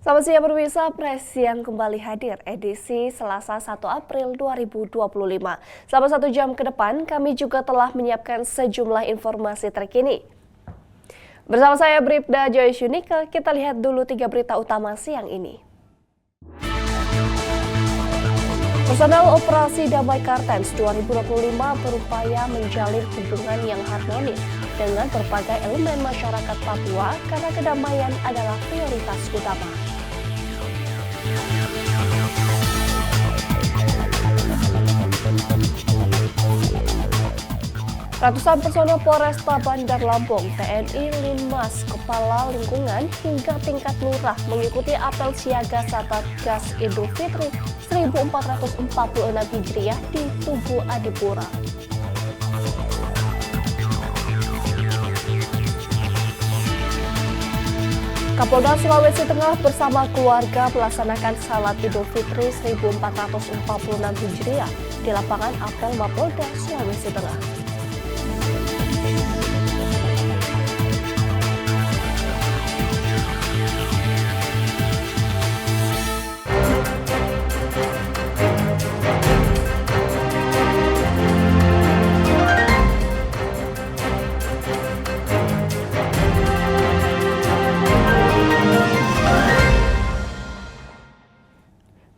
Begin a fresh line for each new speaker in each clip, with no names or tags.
Selamat siang pemirsa, Press Siang kembali hadir edisi Selasa 1 April 2025. Selama 1 jam ke depan, kami juga telah menyiapkan sejumlah informasi terkini. Bersama saya Bribda Joy Yunika, kita lihat dulu 3 berita utama siang ini. Personel Operasi Damai Kartens 2025 berupaya menjalin hubungan yang harmonis dengan berbagai elemen masyarakat Papua karena kedamaian adalah prioritas utama. Ratusan personel Polresta Bandar Lampung, TNI, Linmas, Kepala Lingkungan, hingga tingkat lurah mengikuti apel siaga Satgas Idul Fitri 1446 Hijriah di Tugu Adipura. Kapolda Sulawesi Tengah bersama keluarga melaksanakan salat Idul Fitri 1446 Hijriah di lapangan apel Mapolda Sulawesi Tengah.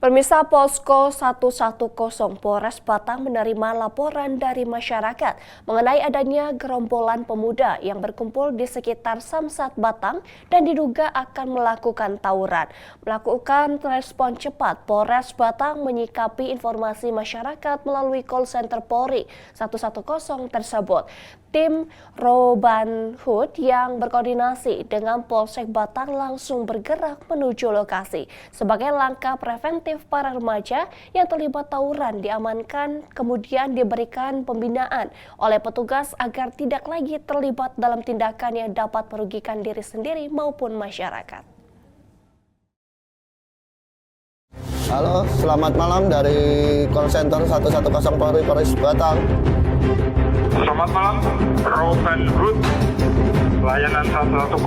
Pemirsa, Posko 110 Polres Batang menerima laporan dari masyarakat mengenai adanya gerombolan pemuda yang berkumpul di sekitar Samsat Batang dan diduga akan melakukan tawuran. Melakukan respon cepat, Polres Batang menyikapi informasi masyarakat melalui call center Polri 110 tersebut. Tim Robin Hood yang berkoordinasi dengan Polsek Batang langsung bergerak menuju lokasi. Sebagai langkah preventif, para remaja yang terlibat tawuran diamankan, kemudian diberikan pembinaan oleh petugas agar tidak lagi terlibat dalam tindakan yang dapat merugikan diri sendiri maupun masyarakat.
Halo, selamat malam dari call center 110 Polres Batang.
Selamat malam, Robin Hood, layanan 110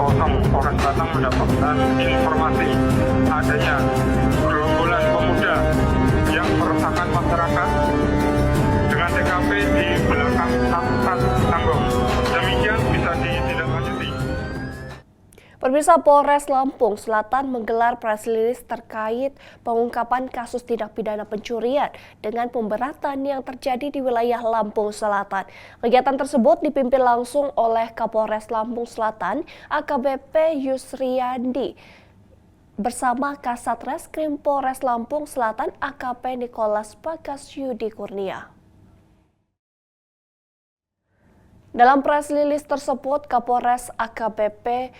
Polres Batang mendapatkan informasi adanya gerombolan pemuda yang meresahkan masyarakat dengan TKP di belakang Samsat Tanggong. Demikian bisa ditindaklanjuti.
Pemirsa, Polres Lampung Selatan menggelar press release terkait pengungkapan kasus tindak pidana pencurian dengan pemberatan yang terjadi di wilayah Lampung Selatan. Kegiatan tersebut dipimpin langsung oleh Kapolres Lampung Selatan AKBP Yusriandi bersama Kasat Reskrim Polres Lampung Selatan AKP Nikolas Bagas Yudi Kurnia. Dalam press release tersebut, Kapolres AKBP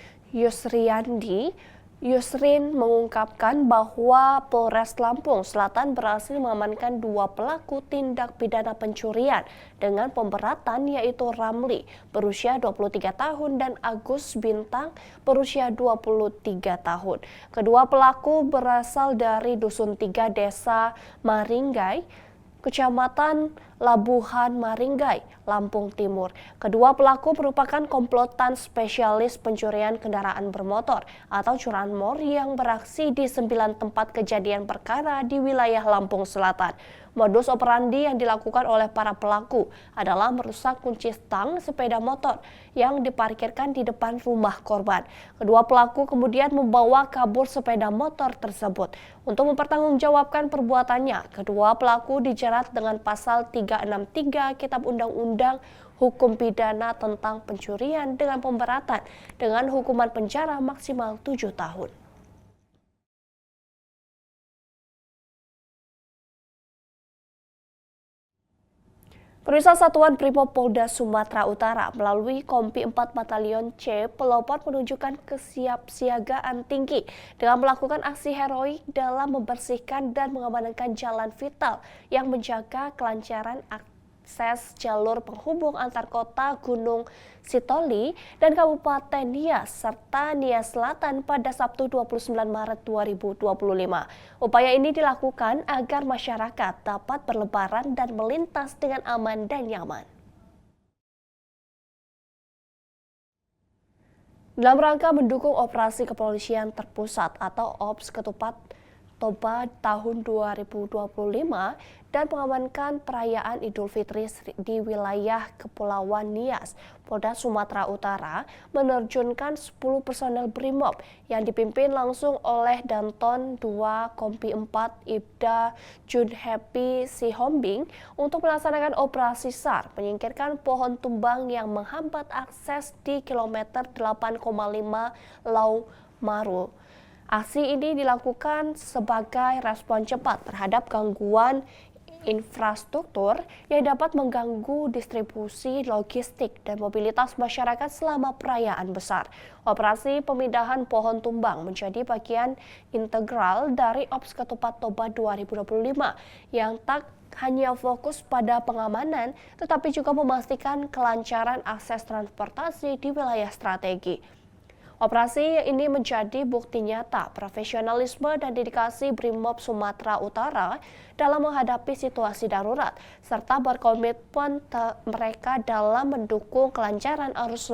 Yusrin mengungkapkan bahwa Polres Lampung Selatan berhasil mengamankan 2 pelaku tindak pidana pencurian dengan pemberatan, yaitu Ramli berusia 23 tahun dan Agus Bintang berusia 23 tahun. Kedua pelaku berasal dari Dusun 3 Desa Maringgai, Kecamatan Labuhan Maringgai, Lampung Timur. Kedua pelaku merupakan komplotan spesialis pencurian kendaraan bermotor atau curanmor yang beraksi di 9 tempat kejadian perkara di wilayah Lampung Selatan. Modus operandi yang dilakukan oleh para pelaku adalah merusak kunci stang sepeda motor yang diparkirkan di depan rumah korban. Kedua pelaku kemudian membawa kabur sepeda motor tersebut. Untuk mempertanggungjawabkan perbuatannya, kedua pelaku dijerat dengan pasal 363 Kitab Undang-Undang Hukum Pidana tentang pencurian dengan pemberatan dengan hukuman penjara maksimal 7 tahun. Pemirsa, Satuan Brimob Polda Sumatera Utara melalui Kompi 4 Batalion C Pelopor menunjukkan kesiapsiagaan tinggi dengan melakukan aksi heroik dalam membersihkan dan mengamankan jalan vital yang menjaga kelancaran akses jalur penghubung antar kota Gunung Sitoli dan Kabupaten Nias serta Nias Selatan pada Sabtu 29 Maret 2025. Upaya ini dilakukan agar masyarakat dapat berlebaran dan melintas dengan aman dan nyaman. Dalam rangka mendukung operasi kepolisian terpusat atau Ops Ketupat Toba tahun 2025 dan mengamankan perayaan Idul Fitri di wilayah Kepulauan Nias, Polda Sumatera Utara menerjunkan 10 personel BRIMOB yang dipimpin langsung oleh Danton 2 Kompi 4 Ibda Junhappy Sihombing untuk melaksanakan operasi SAR menyingkirkan pohon tumbang yang menghambat akses di kilometer 8,5 Lau Maru. Aksi ini dilakukan sebagai respon cepat terhadap gangguan infrastruktur yang dapat mengganggu distribusi logistik dan mobilitas masyarakat selama perayaan besar. Operasi pemindahan pohon tumbang menjadi bagian integral dari Ops Ketupat Toba 2025 yang tak hanya fokus pada pengamanan, tetapi juga memastikan kelancaran akses transportasi di wilayah strategi. Operasi ini menjadi bukti nyata profesionalisme dan dedikasi BRIMOB Sumatera Utara dalam menghadapi situasi darurat, serta berkomitmen mereka dalam mendukung kelancaran arus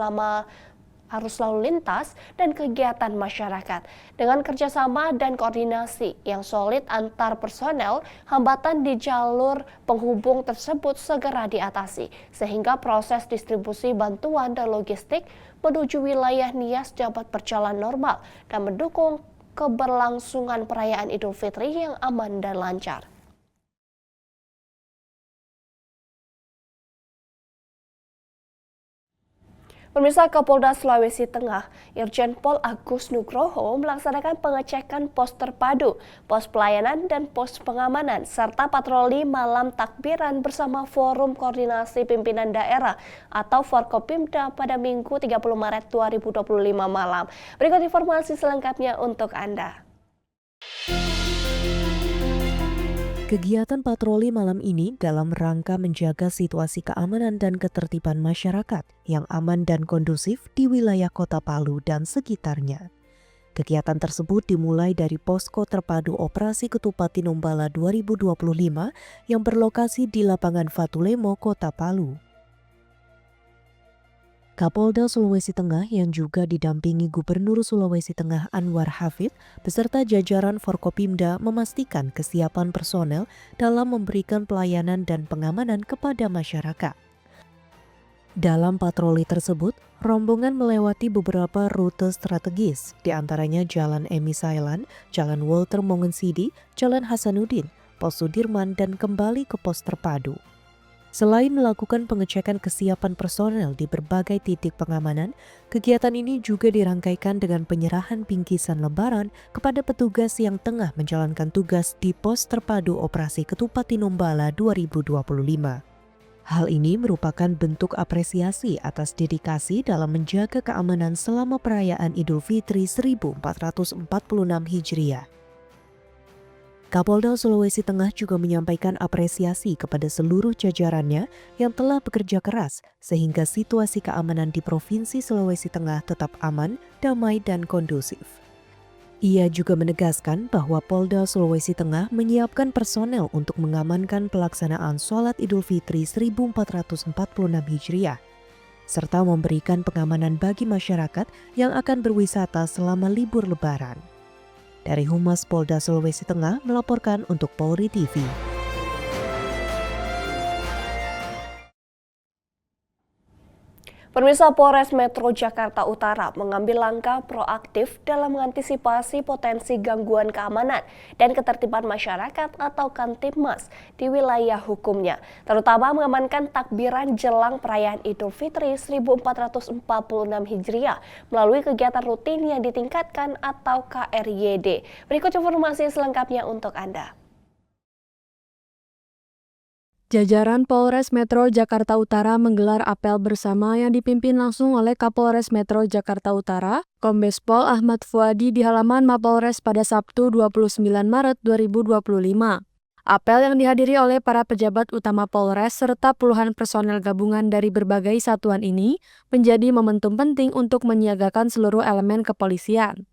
lalu lintas dan kegiatan masyarakat. Dengan kerjasama dan koordinasi yang solid antar personel, hambatan di jalur penghubung tersebut segera diatasi, sehingga proses distribusi bantuan dan logistik menuju wilayah Nias dapat berjalan normal dan mendukung keberlangsungan perayaan Idul Fitri yang aman dan lancar. Pemirsa, Kapolda Sulawesi Tengah, Irjen Pol Agus Nugroho melaksanakan pengecekan pos terpadu, pos pelayanan dan pos pengamanan, serta patroli malam takbiran bersama Forum Koordinasi Pimpinan Daerah atau Forkopimda pada Minggu 30 Maret 2025 malam. Berikut informasi selengkapnya untuk Anda.
Kegiatan patroli malam ini dalam rangka menjaga situasi keamanan dan ketertiban masyarakat yang aman dan kondusif di wilayah Kota Palu dan sekitarnya. Kegiatan tersebut dimulai dari Posko Terpadu Operasi Ketupat Tinombala 2025 yang berlokasi di Lapangan Fatulemo, Kota Palu. Kapolda Sulawesi Tengah yang juga didampingi Gubernur Sulawesi Tengah Anwar Hafid beserta jajaran Forkopimda memastikan kesiapan personel dalam memberikan pelayanan dan pengamanan kepada masyarakat. Dalam patroli tersebut, rombongan melewati beberapa rute strategis, diantaranya Jalan Emi Sailan, Jalan Walter Mongensidi, Jalan Hasanuddin, Pos Sudirman, dan kembali ke pos terpadu. Selain melakukan pengecekan kesiapan personel di berbagai titik pengamanan, kegiatan ini juga dirangkaikan dengan penyerahan bingkisan lebaran kepada petugas yang tengah menjalankan tugas di Pos Terpadu Operasi Ketupat Tinombala 2025. Hal ini merupakan bentuk apresiasi atas dedikasi dalam menjaga keamanan selama perayaan Idul Fitri 1446 Hijriah. Kapolda Sulawesi Tengah juga menyampaikan apresiasi kepada seluruh jajarannya yang telah bekerja keras sehingga situasi keamanan di Provinsi Sulawesi Tengah tetap aman, damai, dan kondusif. Ia juga menegaskan bahwa Polda Sulawesi Tengah menyiapkan personel untuk mengamankan pelaksanaan Sholat Idul Fitri 1446 Hijriah, serta memberikan pengamanan bagi masyarakat yang akan berwisata selama libur Lebaran. Dari Humas Polda Sulawesi Tengah melaporkan untuk Polri TV.
Pemirsa, Polres Metro Jakarta Utara mengambil langkah proaktif dalam mengantisipasi potensi gangguan keamanan dan ketertiban masyarakat atau Kamtibmas di wilayah hukumnya, terutama mengamankan takbiran jelang perayaan Idul Fitri 1446 Hijriah melalui kegiatan rutin yang ditingkatkan atau KRYD. Berikut informasi selengkapnya untuk Anda.
Jajaran Polres Metro Jakarta Utara menggelar apel bersama yang dipimpin langsung oleh Kapolres Metro Jakarta Utara, Kombes Pol Ahmad Fuadi di halaman Mapolres pada Sabtu 29 Maret 2025. Apel yang dihadiri oleh para pejabat utama Polres serta puluhan personel gabungan dari berbagai satuan ini menjadi momentum penting untuk menyiagakan seluruh elemen kepolisian.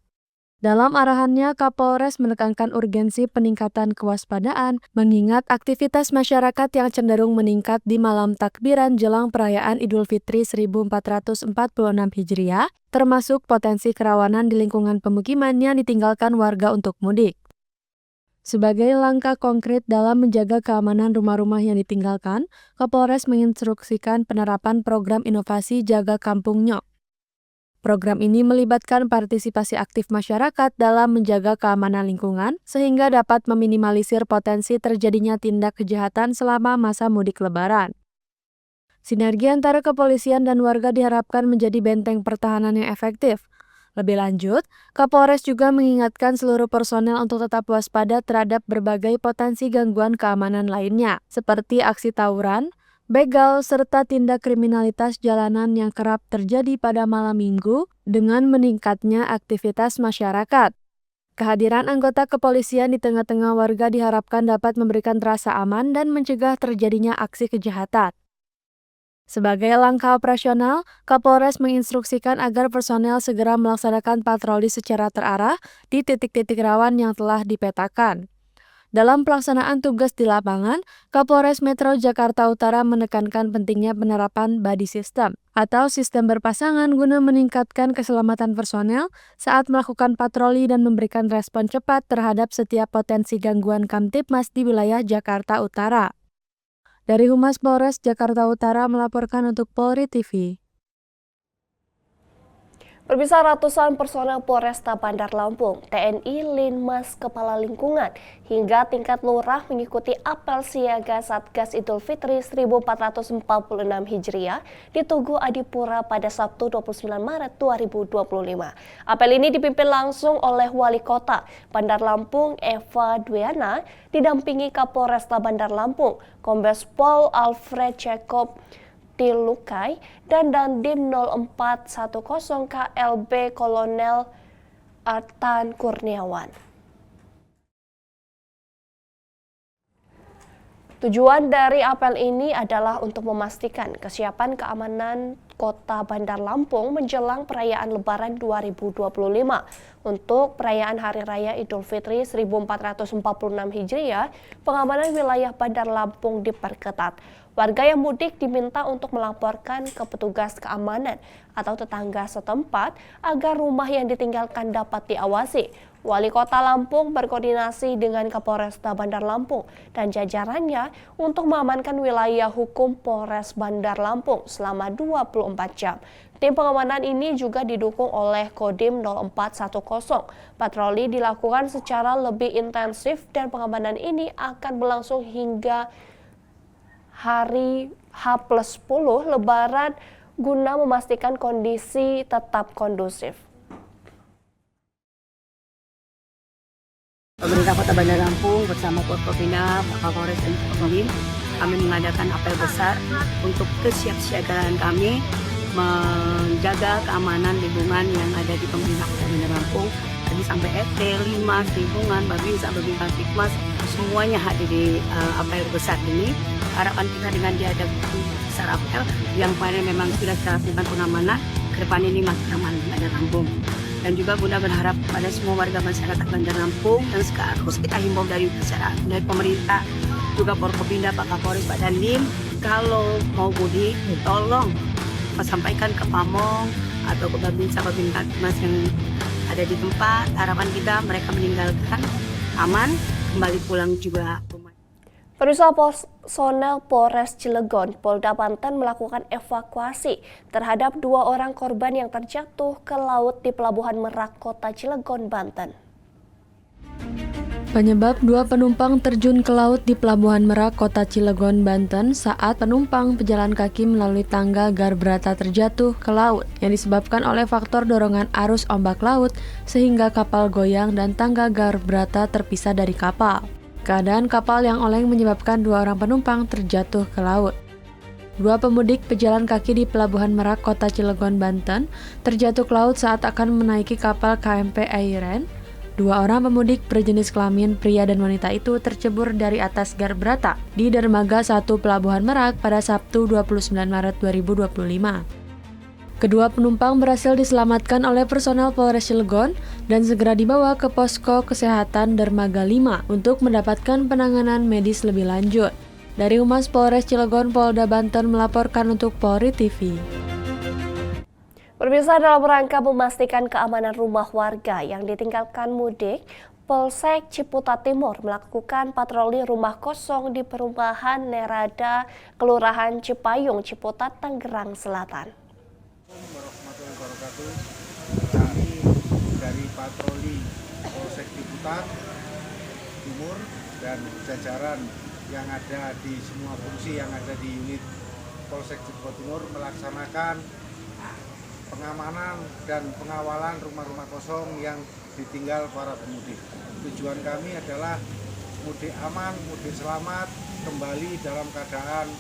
Dalam arahannya, Kapolres menekankan urgensi peningkatan kewaspadaan, mengingat aktivitas masyarakat yang cenderung meningkat di malam takbiran jelang perayaan Idul Fitri 1446 Hijriah, termasuk potensi kerawanan di lingkungan pemukiman yang ditinggalkan warga untuk mudik. Sebagai langkah konkret dalam menjaga keamanan rumah-rumah yang ditinggalkan, Kapolres menginstruksikan penerapan program inovasi Jaga Kampung Nyok. Program ini melibatkan partisipasi aktif masyarakat dalam menjaga keamanan lingkungan sehingga dapat meminimalisir potensi terjadinya tindak kejahatan selama masa mudik Lebaran. Sinergi antara kepolisian dan warga diharapkan menjadi benteng pertahanan yang efektif. Lebih lanjut, Kapolres juga mengingatkan seluruh personel untuk tetap waspada terhadap berbagai potensi gangguan keamanan lainnya, seperti aksi tawuran, begal, serta tindak kriminalitas jalanan yang kerap terjadi pada malam minggu dengan meningkatnya aktivitas masyarakat. Kehadiran anggota kepolisian di tengah-tengah warga diharapkan dapat memberikan rasa aman dan mencegah terjadinya aksi kejahatan. Sebagai langkah operasional, Kapolres menginstruksikan agar personel segera melaksanakan patroli secara terarah di titik-titik rawan yang telah dipetakan. Dalam pelaksanaan tugas di lapangan, Kapolres Metro Jakarta Utara menekankan pentingnya penerapan buddy system atau sistem berpasangan guna meningkatkan keselamatan personel saat melakukan patroli dan memberikan respon cepat terhadap setiap potensi gangguan Kamtibmas di wilayah Jakarta Utara. Dari Humas Polres Jakarta Utara melaporkan untuk Polri TV.
Pemirsa, ratusan personel Polresta Bandar Lampung, TNI, Linmas, Kepala Lingkungan, hingga tingkat lurah mengikuti apel siaga Satgas Idul Fitri 1446 Hijriah di Tugu Adipura pada Sabtu 29 Maret 2025. Apel ini dipimpin langsung oleh Wali Kota Bandar Lampung, Eva Dwiana, didampingi Kapolresta Bandar Lampung, Kombes Pol Alfred Jacob Tilukai, dan Dandim 0410 KLB Kolonel Artan Kurniawan. Tujuan dari apel ini adalah untuk memastikan kesiapan keamanan Kota Bandar Lampung menjelang perayaan Lebaran 2025. Untuk perayaan Hari Raya Idul Fitri 1446 Hijriah, pengamanan wilayah Bandar Lampung diperketat. Warga yang mudik diminta untuk melaporkan ke petugas keamanan atau tetangga setempat agar rumah yang ditinggalkan dapat diawasi. Wali Kota Lampung berkoordinasi dengan Kapolresta Bandar Lampung dan jajarannya untuk mengamankan wilayah hukum Polres Bandar Lampung selama 24 jam. Tim pengamanan ini juga didukung oleh Kodim 0410. Patroli dilakukan secara lebih intensif dan pengamanan ini akan berlangsung hingga hari H+10 Lebaran guna memastikan kondisi tetap kondusif.
Pemerintah Kota Bandar Lampung bersama Forkopimda, Pak Kapolres dan Forkodim, kami mengadakan apel besar untuk kesiapsiagaan kami menjaga keamanan lingkungan yang ada di pemerintah Kota Bandar Lampung. Tadi sampai RT, Limas, lingkungan, Babinsa, Babinsa, Tikmas, semuanya hadir di apel besar ini. Harapan kita dengan diadakan besar apel yang kemarin memang sudah kita lakukan pengamanan, ke depan ini makin aman di Bandar Lampung. Dan juga Bunda berharap pada semua warga masyarakat Bandar Lampung dan harus kita himbau dari masyarakat, dari pemerintah, juga Forkopimda, Pak Kapolres, Pak Dandim, kalau mau mudik, tolong sampaikan ke Pamong atau ke Babinsa, Babinsa Mas yang ada di tempat. Harapan kita mereka meninggalkan aman, kembali pulang juga.
Pemirsa, personel Polres Cilegon, Polda Banten melakukan evakuasi terhadap 2 orang korban yang terjatuh ke laut di Pelabuhan Merak, Kota Cilegon, Banten.
Penyebab 2 penumpang terjun ke laut di Pelabuhan Merak, Kota Cilegon, Banten saat penumpang pejalan kaki melalui tangga Garbrata terjatuh ke laut yang disebabkan oleh faktor dorongan arus ombak laut sehingga kapal goyang dan tangga Garbrata terpisah dari kapal. Keadaan kapal yang oleng menyebabkan 2 orang penumpang terjatuh ke laut. 2 pemudik pejalan kaki di Pelabuhan Merak, Kota Cilegon, Banten terjatuh ke laut saat akan menaiki kapal KMP Airen. 2 orang pemudik berjenis kelamin pria dan wanita itu tercebur dari atas Garbrata di Dermaga 1 Pelabuhan Merak pada Sabtu 29 Maret 2025. Kedua penumpang berhasil diselamatkan oleh personel Polres Cilegon dan segera dibawa ke posko kesehatan Dermaga 5 untuk mendapatkan penanganan medis lebih lanjut. Dari Humas Polres Cilegon, Polda Banten melaporkan untuk Polri TV.
Pemirsa, dalam rangka memastikan keamanan rumah warga yang ditinggalkan mudik, Polsek Ciputat Timur melakukan patroli rumah kosong di perumahan Nerada, Kelurahan Cipayung, Ciputat, Tangerang Selatan.
Warahmatullahi wabarakatuh. Kami dari patroli Polsek Ciputat Timur dan jajaran yang ada di semua fungsi yang ada di unit Polsek Ciputat Timur melaksanakan pengamanan dan pengawalan rumah-rumah kosong yang ditinggal para pemudik. Tujuan kami adalah mudik aman, mudik selamat, kembali dalam keadaan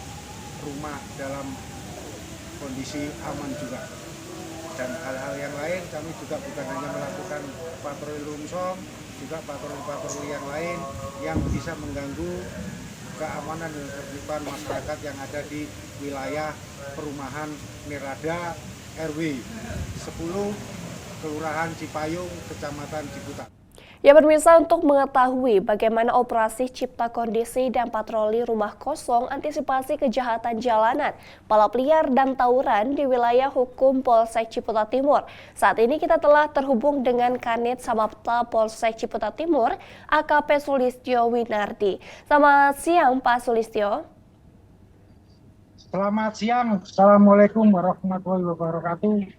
rumah dalam kondisi aman juga. Dan hal-hal yang lain kami juga bukan hanya melakukan patroli rumsong, juga patroli-patroli yang lain yang bisa mengganggu keamanan dan ketertiban masyarakat yang ada di wilayah perumahan Nerada RW 10 Kelurahan Cipayung, Kecamatan Ciputat.
Ya pemirsa, untuk mengetahui bagaimana operasi cipta kondisi dan patroli rumah kosong antisipasi kejahatan jalanan, balap liar dan tawuran di wilayah hukum Polsek Ciputat Timur. Saat ini kita telah terhubung dengan Kanit Samapta Polsek Ciputat Timur, AKP Sulistyo Winardi. Selamat siang Pak Sulistyo.
Selamat siang, Assalamualaikum warahmatullahi wabarakatuh.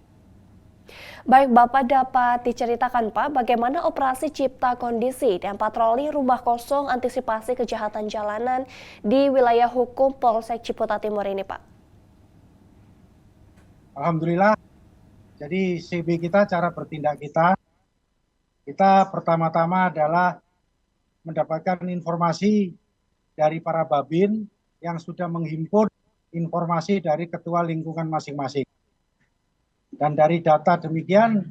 Baik, Bapak dapat diceritakan Pak bagaimana operasi cipta kondisi dan patroli rumah kosong antisipasi kejahatan jalanan di wilayah hukum Polsek Ciputat Timur ini Pak?
Alhamdulillah, jadi CB kita, cara bertindak kita pertama-tama adalah mendapatkan informasi dari para babin yang sudah menghimpun informasi dari ketua lingkungan masing-masing. Dan dari data demikian,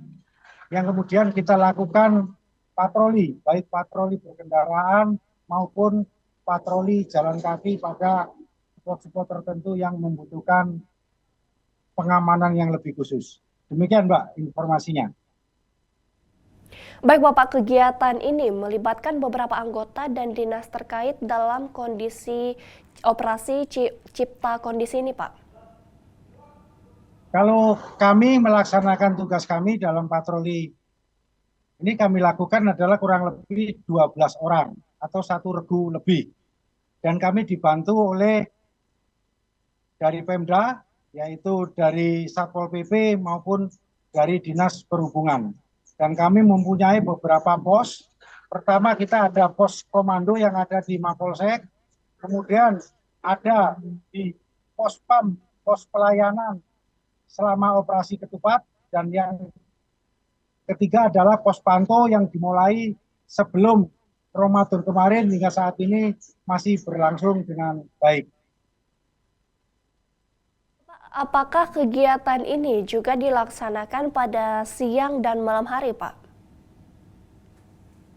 yang kemudian kita lakukan patroli, baik patroli berkendaraan maupun patroli jalan kaki pada spot-spot tertentu yang membutuhkan pengamanan yang lebih khusus. Demikian Mbak informasinya.
Baik Bapak, kegiatan ini melibatkan beberapa anggota dan dinas terkait dalam kondisi operasi cipta kondisi ini Pak.
Kalau kami melaksanakan tugas kami dalam patroli, ini kami lakukan adalah kurang lebih 12 orang atau 1 regu lebih. Dan kami dibantu oleh dari Pemda, yaitu dari Satpol PP maupun dari Dinas Perhubungan. Dan kami mempunyai beberapa pos. Pertama kita ada pos komando yang ada di Mapolsek, kemudian ada di pos PAM, pos pelayanan selama operasi ketupat, dan yang ketiga adalah pos pantau yang dimulai sebelum Ramadan kemarin hingga saat ini masih berlangsung dengan baik.
Apakah kegiatan ini juga dilaksanakan pada siang dan malam hari Pak?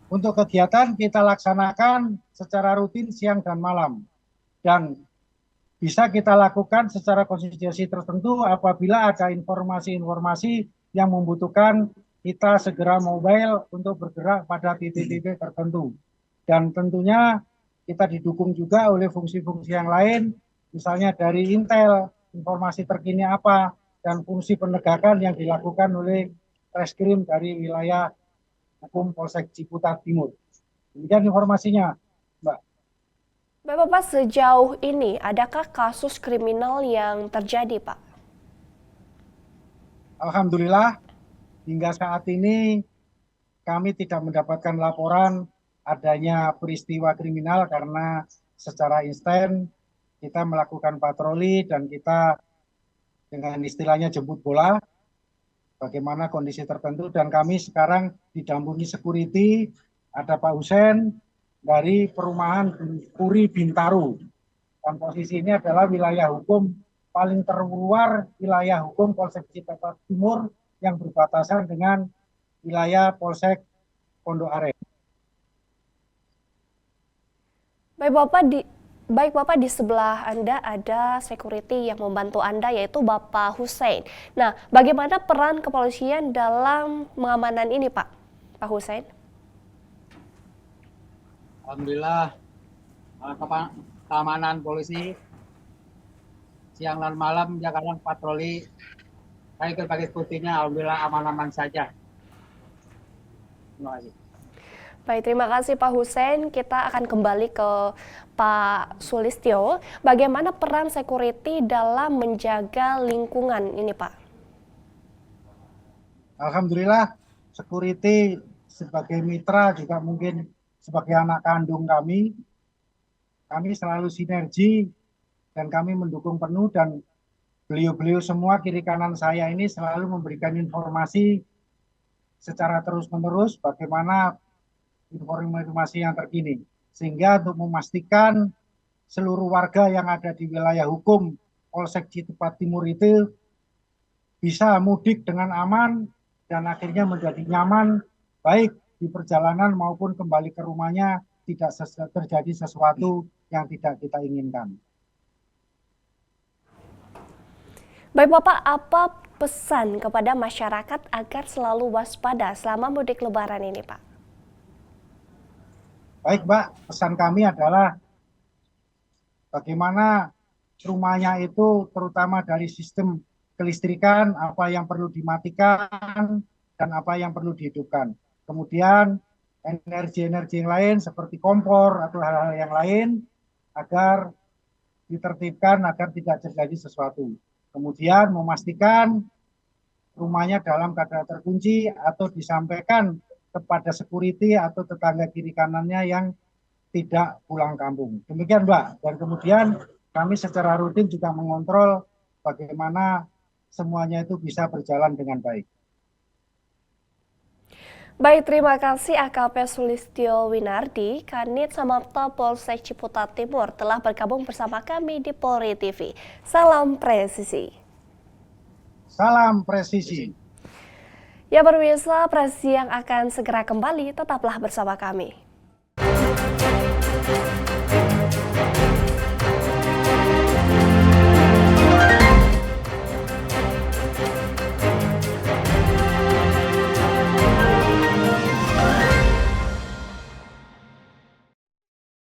Untuk kegiatan kita laksanakan secara rutin siang dan malam, dan bisa kita lakukan secara konsistensi tertentu apabila ada informasi-informasi yang membutuhkan kita segera mobile untuk bergerak pada titik-titik tertentu. Dan tentunya kita didukung juga oleh fungsi-fungsi yang lain, misalnya dari Intel, informasi terkini apa, dan fungsi penegakan yang dilakukan oleh Reskrim dari wilayah hukum Polsek Ciputat Timur. Demikian informasinya, Mbak.
Bapak, sejauh ini adakah kasus kriminal yang terjadi, Pak?
Alhamdulillah, hingga saat ini kami tidak mendapatkan laporan adanya peristiwa kriminal karena secara instan kita melakukan patroli dan kita dengan istilahnya jemput bola bagaimana kondisi tertentu, dan kami sekarang didampingi security, ada Pak Husen dari perumahan Puri Bintaro, dan posisi ini adalah wilayah hukum paling terluar, wilayah hukum Polsek Ciputat Timur yang berbatasan dengan wilayah Polsek Pondok Aren.
Baik Bapak, Baik Bapak, di sebelah Anda ada security yang membantu Anda yaitu Bapak Hussein. Nah, bagaimana peran kepolisian dalam pengamanan ini Pak Hussein?
Alhamdulillah, keamanan polisi siang dan malam menjaga patroli. Saya ikut pakai security-nya, alhamdulillah aman-aman saja. Terima kasih.
Baik, terima kasih Pak Hussein. Kita akan kembali ke Pak Sulistyo. Bagaimana peran security dalam menjaga lingkungan ini Pak?
Alhamdulillah, security sebagai mitra juga mungkin sebagai anak kandung kami selalu sinergi dan kami mendukung penuh, dan beliau-beliau semua kiri kanan saya ini selalu memberikan informasi secara terus-menerus bagaimana informasi yang terkini, sehingga untuk memastikan seluruh warga yang ada di wilayah hukum Polsek Ciputat Timur itu bisa mudik dengan aman dan akhirnya menjadi nyaman baik di perjalanan maupun kembali ke rumahnya, tidak terjadi sesuatu yang tidak kita inginkan.
Baik Bapak, apa pesan kepada masyarakat agar selalu waspada selama mudik lebaran ini Pak?
Baik Mbak, pesan kami adalah bagaimana rumahnya itu terutama dari sistem kelistrikan, apa yang perlu dimatikan dan apa yang perlu dihidupkan. Kemudian energi-energi yang lain seperti kompor atau hal-hal yang lain agar ditertibkan agar tidak terjadi sesuatu. Kemudian memastikan rumahnya dalam keadaan terkunci atau disampaikan kepada security atau tetangga kiri kanannya yang tidak pulang kampung. Demikian Mbak. Dan kemudian kami secara rutin juga mengontrol bagaimana semuanya itu bisa berjalan dengan baik.
Baik, terima kasih AKP Sulistyo Winardi, Kanit Samapta Polsek Ciputat Timur telah bergabung bersama kami di Polri TV. Salam presisi.
Salam presisi.
Ya pemirsa, Presi yang akan segera kembali, tetaplah bersama kami.